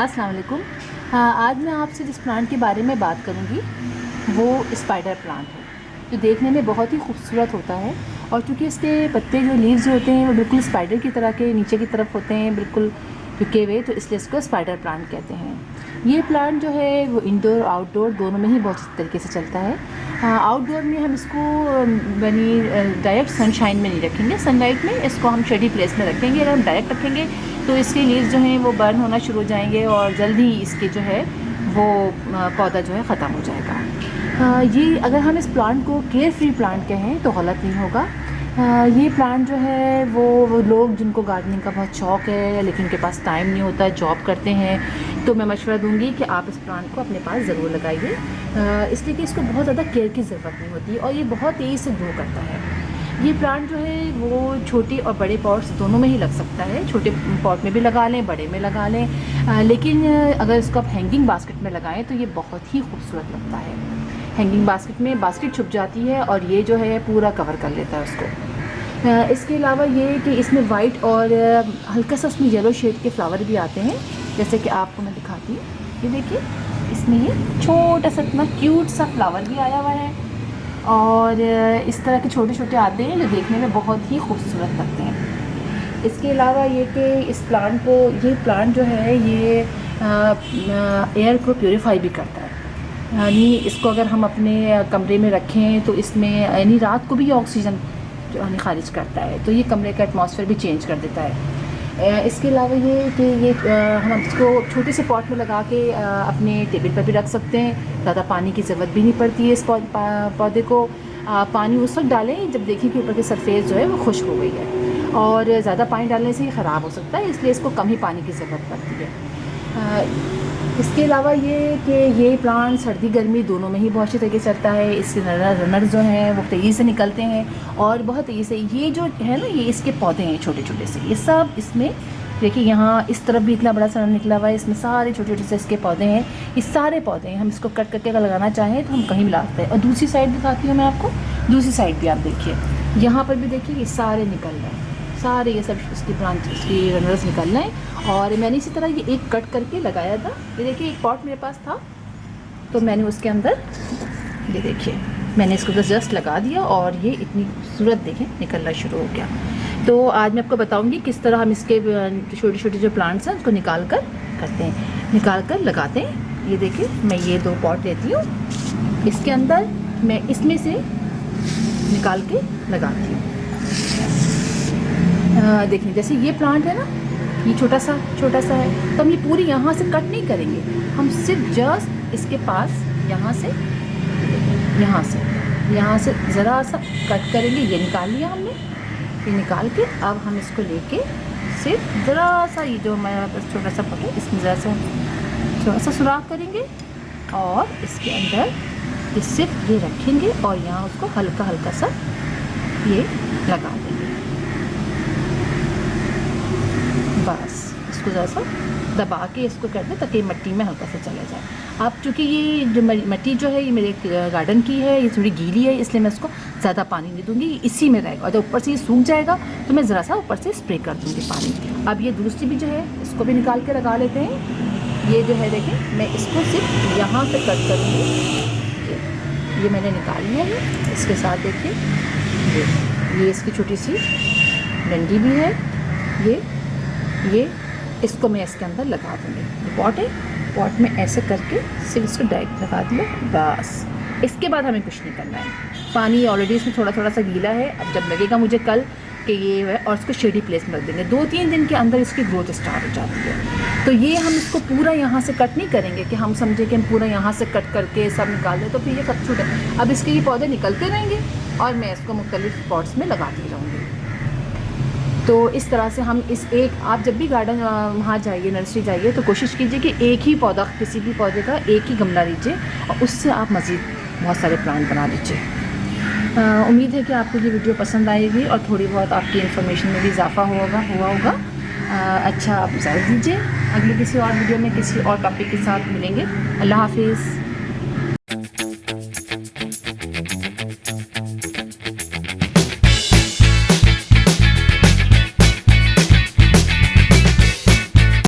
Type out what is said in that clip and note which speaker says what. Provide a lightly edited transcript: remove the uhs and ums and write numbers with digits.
Speaker 1: अस्सलाम वालेकुम। आज मैं आपसे जिस प्लांट के बारे में बात करूंगी वो स्पाइडर प्लांट है, जो देखने में बहुत ही खूबसूरत होता है। और चूँकि इसके पत्ते जो लीव्स जो होते हैं वो बिल्कुल स्पाइडर की तरह के नीचे की तरफ होते हैं, बिल्कुल झुके हुए, तो इसलिए इसको स्पाइडर प्लांट कहते हैं। ये प्लांट जो है वो इंडोर आउटडोर दोनों में ही बहुत अच्छी तरीके से चलता है। आउटडोर में हम इसको डायरेक्ट सनशाइन में नहीं रखेंगे, सनलाइट में इसको हम शेडी प्लेस में रखेंगे। अगर हम डायरेक्ट रखेंगे तो इसके लीव्स जो हैं वो बर्न होना शुरू हो जाएंगे और जल्दी ही इसके जो है वो पौधा जो है ख़त्म हो जाएगा। ये अगर हम इस प्लांट को केयर फ्री प्लांट कहें तो गलत नहीं होगा। ये प्लांट जो है वो लोग जिनको गार्डनिंग का बहुत शौक़ है लेकिन उनके पास टाइम नहीं होता, जॉब करते हैं, तो मैं मशवरा दूंगी कि आप इस प्लांट को अपने पास ज़रूर लगाइए, इसलिए कि इसको बहुत ज़्यादा केयर की ज़रूरत नहीं होती और ये बहुत तेज़ी से ग्रो करता है। ये प्लांट जो है वो छोटे और बड़े पॉट्स दोनों में ही लग सकता है, छोटे पॉट में भी लगा लें, बड़े में लगा लें, लेकिन अगर इसको आप हैंगिंग बास्केट में लगाएं तो ये बहुत ही खूबसूरत लगता है। हैंगिंग बास्केट में बास्केट छुप जाती है और ये जो है पूरा कवर कर लेता है उसको। इसके अलावा ये कि इसमें वाइट और हल्का सा उसमें येलो शेड के फ्लावर भी आते हैं, जैसे कि आपको मैं दिखाती हूँ। ये देखिए, इसमें ये छोटा सा इतना क्यूट सा फ्लावर भी आया हुआ है और इस तरह के छोटे छोटे आते हैं जो देखने में बहुत ही खूबसूरत लगते हैं। इसके अलावा ये कि इस प्लांट को, ये प्लांट जो है ये एयर को प्योरीफाई भी करता है, यानी इसको अगर हम अपने कमरे में रखें तो इसमें यानी रात को भी ऑक्सीजन जो है खारिज करता है, तो ये कमरे का एटमॉस्फेयर भी चेंज कर देता है। इसके अलावा ये कि ये हम इसको छोटे से पॉट में लगा के अपने टेबल पर भी रख सकते हैं, ज़्यादा पानी की ज़रूरत भी नहीं पड़ती है इस पौधे को। पानी उस वक्त डालें जब देखें कि ऊपर की सरफेस जो है वो खुश्क हो गई है, और ज़्यादा पानी डालने से ये ख़राब हो सकता है, इसलिए इसको कम ही पानी की ज़रूरत पड़ती है। इसके अलावा ये कि ये प्लांट सर्दी गर्मी दोनों में ही बहुत अच्छी तरीके से चलता है। इसके रनर जो हैं वो तेज़ी से निकलते हैं और बहुत तेज़ी से, ये जो है ना ये इसके पौधे हैं छोटे छोटे से, ये सब इसमें देखिए, यहाँ इस तरफ भी इतना बड़ा सा निकला हुआ है, इसमें सारे छोटे छोटे से इसके पौधे हैं। ये सारे पौधे हैं, हम इसको कट करके अगर लगाना चाहें तो हम कहीं भी ला सकते हैं। और दूसरी साइड दिखाती हूँ मैं आपको, दूसरी साइड भी आप देखिए, यहाँ पर भी देखिए ये सारे निकल रहे हैं, सारे ये सब इसकी ब्रांच इसकी रनर्स निकल रहे हैं। और मैंने इसी तरह ये एक कट करके लगाया था। ये देखिए एक पॉट मेरे पास था तो मैंने उसके अंदर ये देखिए मैंने इसको जस्ट लगा दिया और ये इतनी खूबसूरत देखें निकलना शुरू हो गया। तो आज मैं आपको बताऊंगी किस तरह हम इसके छोटे छोटे जो प्लांट्स हैं उसको निकाल कर करते हैं, निकाल कर लगाते हैं। ये देखिए मैं ये 2 पॉट लेती हूँ, इसके अंदर मैं इसमें से निकाल के लगाती हूँ। देखिए जैसे ये प्लांट है ना, ये छोटा सा है, तो हम ये पूरी यहाँ से कट नहीं करेंगे, हम सिर्फ जस्ट इसके पास यहाँ से ज़रा सा कट करेंगे। ये निकाल लिया हमने, ये निकाल के अब हम इसको लेके सिर्फ ज़रा सा, ये जो हमारे पास छोटा सा पॉट है इसमें ज़रा सा सुराख करेंगे और इसके अंदर ये सिर्फ ये रखेंगे और यहाँ उसको हल्का हल्का सा ये लगा देंगे। बस इसको ज़रा सा दबा के इसको कर दें ताकि मिट्टी में हल्का सा चला जाए। अब चूँकि ये जो मिट्टी जो है ये मेरे गार्डन की है, ये थोड़ी गीली है, इसलिए मैं इसको ज़्यादा पानी नहीं दूँगी, इसी में रहेगा, और जब ऊपर से ये सूख जाएगा तो मैं ज़रा सा ऊपर से स्प्रे कर दूँगी पानी। अब ये दूसरी भी जो है इसको भी निकाल के लगा लेते हैं। ये जो है देखें, मैं इसको सिर्फ यहाँ से कट करूँगी, ये मैंने निकाल लिया है। इसके साथ देखिए ये इसकी छोटी सी डंडी भी है, ये इसको मैं इसके अंदर लगा दूँगी। पॉट है, पॉट में ऐसे करके सिर्फ इसको डायरेक्ट लगा दिया, बस। इसके बाद हमें कुछ नहीं करना है, पानी ऑलरेडी इसमें थोड़ा सा गीला है। अब जब लगेगा मुझे कल कि ये है, और इसको शेडी प्लेस में रख देंगे, 2-3 दिन के अंदर इसकी ग्रोथ स्टार्ट हो जाती है। तो ये हम इसको पूरा यहाँ से कट नहीं करेंगे कि हम समझे कि हम पूरा यहाँ से कट करके सब निकाल दें, तो फिर ये सब छूटे। अब इसके ये पौधे निकलते रहेंगे और मैं इसको मुख्तलिफ पॉट्स में लगाती रहूँगी। तो इस तरह से हम आप जब भी गार्डन वहाँ जाइए, नर्सरी जाइए, तो कोशिश कीजिए कि एक ही पौधा, किसी भी पौधे का एक ही गमला लीजिए और उससे आप मज़ीद बहुत सारे प्लांट बना लीजिए। उम्मीद है कि आपको ये वीडियो पसंद आएगी और थोड़ी बहुत आपकी इन्फॉर्मेशन में भी इजाफा हुआ होगा। अच्छा, आप इजाज़त दीजिए, अगले किसी और वीडियो में किसी और टॉपिक के साथ मिलेंगे। अल्लाह हाफिज़।